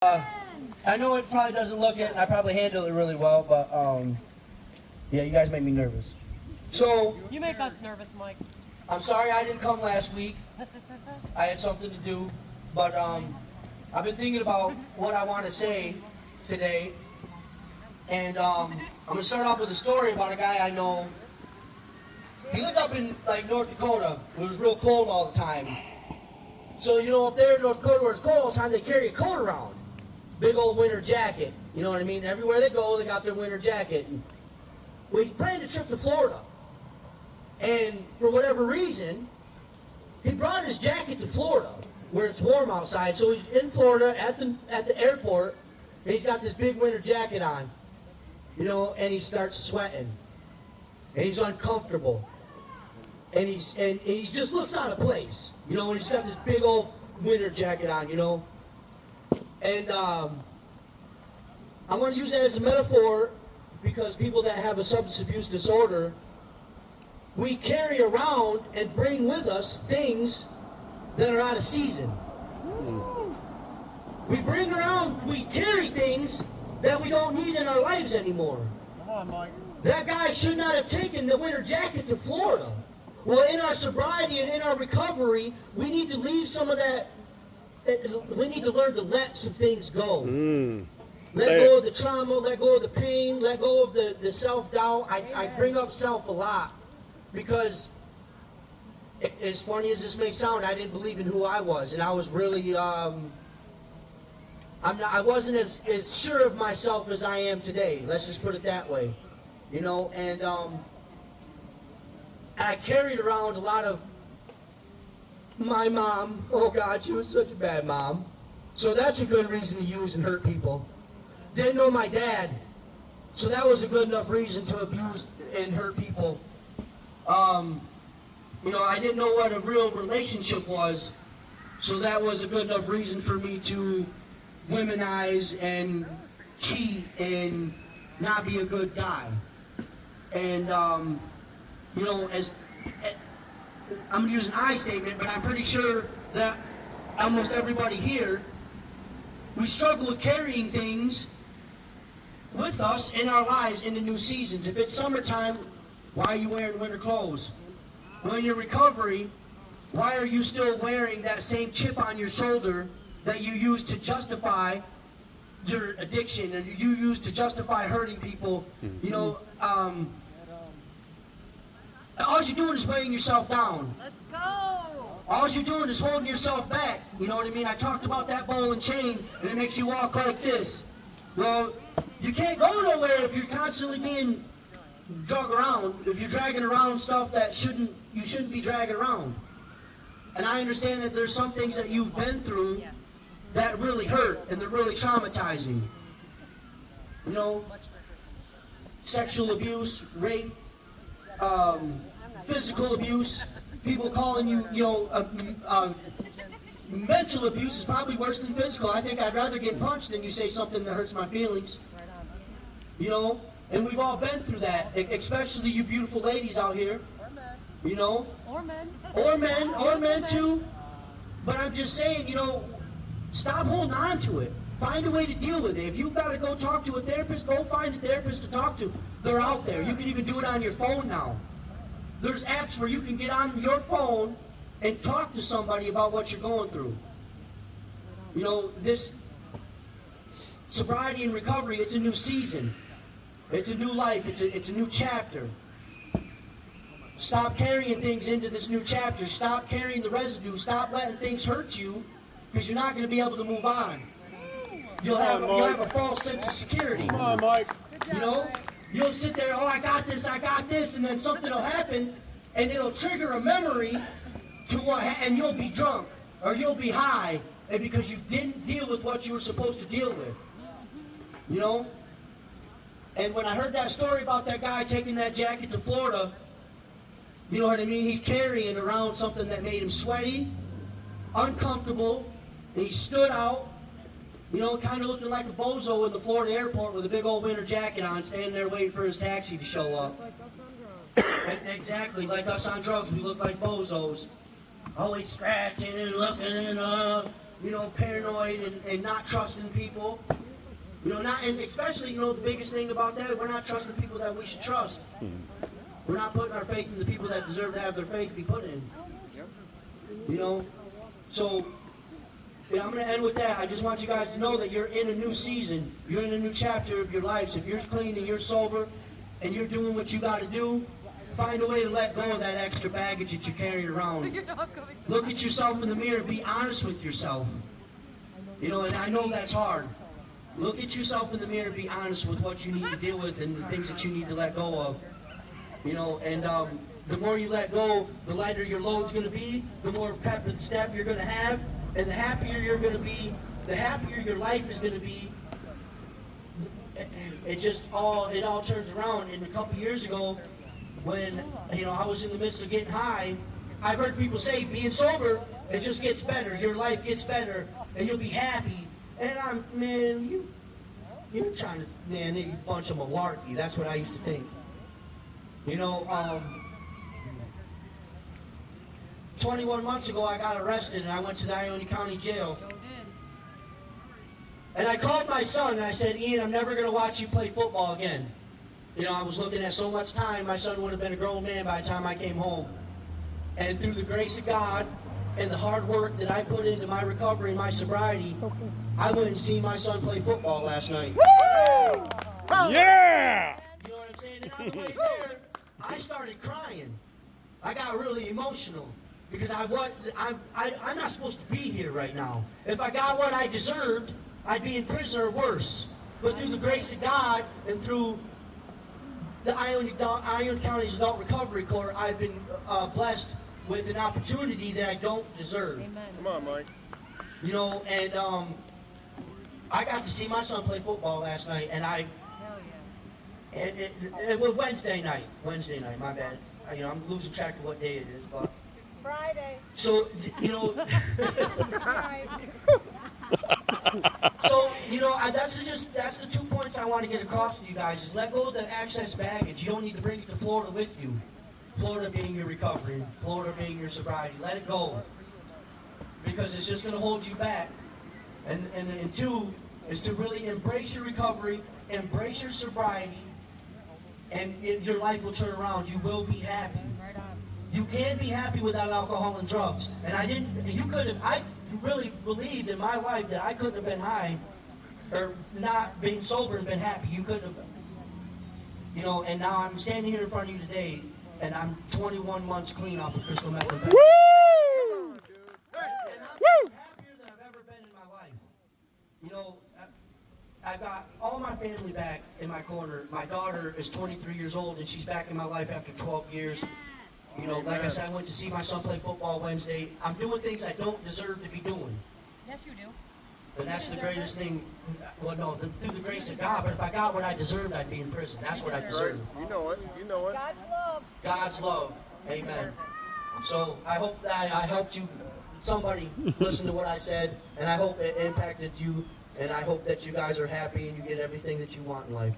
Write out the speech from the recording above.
I know it probably doesn't look it, and I probably handle it really well, but yeah, you guys make me nervous. So You make us nervous, Mike. I'm sorry I didn't come last week. I had something to do, but I've been thinking about what I want to say today, and I'm gonna start off with a story about a guy I know. He lived up in like North Dakota. It was real cold all the time. So you know, up there in North Dakota where it's cold all the time, they carry a coat around. Big old winter jacket, you know what I mean? Everywhere they go, they got their winter jacket. And we planned a trip to Florida. And for whatever reason, he brought his jacket to Florida, where it's warm outside. So he's in Florida at the airport, and he's got this big winter jacket on, you know, and he starts sweating. And he's uncomfortable. And he just looks out of place, you know, and he's got this big old winter jacket on, you know. And I want to use that as a metaphor because people that have a substance abuse disorder, we carry around and bring with us things that are out of season. We carry things that we don't need in our lives anymore. Come on, Mike. That guy should not have taken the winter jacket to Florida. Well, in our sobriety and in our recovery, we need to leave some of that. We need to learn to let some things go. Let go of the trauma, let go of the pain, let go of the self-doubt. I bring up self a lot because, as funny as this may sound, I didn't believe in who I was, and I was really, I wasn't as sure of myself as I am today. Let's just put it that way, you know. And I carried around a lot of my mom. Oh God, she was such a bad mom. So that's a good reason to use and hurt people. Didn't know my dad, so that was a good enough reason to abuse and hurt people. You know, I didn't know what a real relationship was, so that was a good enough reason for me to womanize and cheat and not be a good guy. And you know, I'm going to use an I statement, but I'm pretty sure that almost everybody here, we struggle with carrying things with us in our lives in the new seasons. If it's summertime, why are you wearing winter clothes? Well, in your recovery, why are you still wearing that same chip on your shoulder that you used to justify your addiction and you used to justify hurting people? You know, all you're doing is weighing yourself down. Let's go! All you're doing is holding yourself back. You know what I mean? I talked about that ball and chain, and it makes you walk like this. Well, you can't go nowhere if you're constantly being drug around, if you're dragging around stuff that you shouldn't be dragging around. And I understand that there's some things that you've been through that really hurt, and they're really traumatizing. You know, sexual abuse, rape, physical abuse, people calling you, you know, mental abuse is probably worse than physical. I think I'd rather get punched than you say something that hurts my feelings. You know, and we've all been through that, especially you beautiful ladies out here. You know, Or men. or men too. But I'm just saying, you know, stop holding on to it. Find a way to deal with it. If you've got to go talk to a therapist, go find a therapist to talk to. They're out there. You can even do it on your phone now. There's apps where you can get on your phone and talk to somebody about what you're going through. You know, this sobriety and recovery, it's a new season. It's a new life. It's a new chapter. Stop carrying things into this new chapter. Stop carrying the residue. Stop letting things hurt you because you're not going to be able to move on. You'll have a false sense of security. Come on, Mike. You know? You'll sit there, oh, I got this, and then something will happen, and it'll trigger a memory to what, and you'll be drunk, or you'll be high, and because you didn't deal with what you were supposed to deal with. You know? And when I heard that story about that guy taking that jacket to Florida, you know what I mean? He's carrying around something that made him sweaty, uncomfortable, and he stood out, you know, kind of looking like a bozo in the Florida airport with a big old winter jacket on, standing there waiting for his taxi to show up. Exactly, like us on drugs, we look like bozos. Always scratching and looking and paranoid and not trusting people. And especially, the biggest thing about that, we're not trusting people that we should trust. We're not putting our faith in the people that deserve to have their faith be put in. So, I'm going to end with that. I just want you guys to know that you're in a new season. You're in a new chapter of your lives. If you're clean and you're sober and you're doing what you got to do, find a way to let go of that extra baggage that you're carrying around. Look at yourself in the mirror. Be honest with yourself. And I know that's hard. Look at yourself in the mirror. Be honest with what you need to deal with and the things that you need to let go of. And the more you let go, the lighter your load's going to be, the more pep and step you're going to have, and the happier you're going to be, the happier your life is going to be. It all turns around. And a couple years ago, when I was in the midst of getting high, I've heard people say, being sober, it just gets better. Your life gets better, and you'll be happy. And you're trying to, you bunch of malarkey. That's what I used to think. 21 months ago, I got arrested, and I went to the Ione County Jail. And I called my son, and I said, Ian, I'm never going to watch you play football again. I was looking at so much time, my son would have been a grown man by the time I came home. And through the grace of God and the hard work that I put into my recovery and my sobriety, I went and seen my son play football last night. Woo! Yeah! You know what I'm saying? And on the way there, I started crying. I got really emotional because I'm not supposed to be here right now. If I got what I deserved, I'd be in prison or worse. But through the grace of God and through the Ione County's Adult Recovery Court, I've been blessed with an opportunity that I don't deserve. Amen. Come on, Mike. And I got to see my son play football last night, and Hell yeah. it was Wednesday night, my bad. I'm losing track of what day it is, but Friday. so that's the 2 points I want to get across to you guys is let go of the excess baggage. You don't need to bring it to Florida with you. Florida being your recovery, Florida being your sobriety. Let it go. Because it's just going to hold you back. And two is to really embrace your recovery, embrace your sobriety, and your life will turn around. You will be happy. Right on. You can be happy without alcohol and drugs. And I really believed in my life that I couldn't have been high or not being sober and been happy. You couldn't have, and now I'm standing here in front of you today, and I'm 21 months clean off of crystal meth. And Woo! I'm happier than I've ever been in my life. I've got all my family back in my corner. My daughter is 23 years old, and she's back in my life after 12 years. Like I said, I went to see my son play football Wednesday. I'm doing things I don't deserve to be doing. Yes, you do. And that's the greatest thing. Well, no, through the grace of God. But if I got what I deserved, I'd be in prison. That's what I Right. deserve. You know it. God's love. God's love. Amen. So I hope that I helped you, somebody listen to what I said, and I hope it impacted you, and I hope that you guys are happy and you get everything that you want in life.